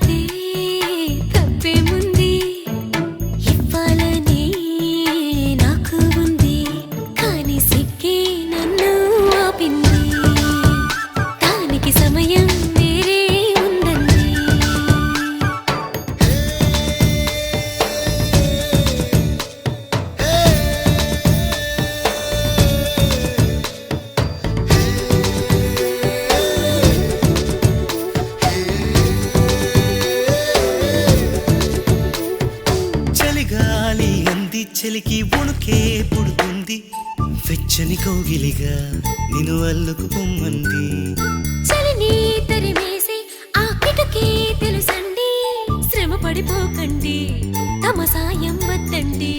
అడిగితే తప్పేముంది ఇవ్వాలని నాకు ఉంది కానీ సిగ్గే నన్ను ఆపింది దానికి సమయం వేరే ఉందండి చలిగాలి అంది చలికి వణుకే పుడుతుంది వెచ్చని కౌగిలిగా నిన్ను అల్లుకు పొమ్మంది చలిని తరిమేసి ఆ కిటకే తెలుసండి శ్రమ పడిపోకండి తమ సాయం వద్దండి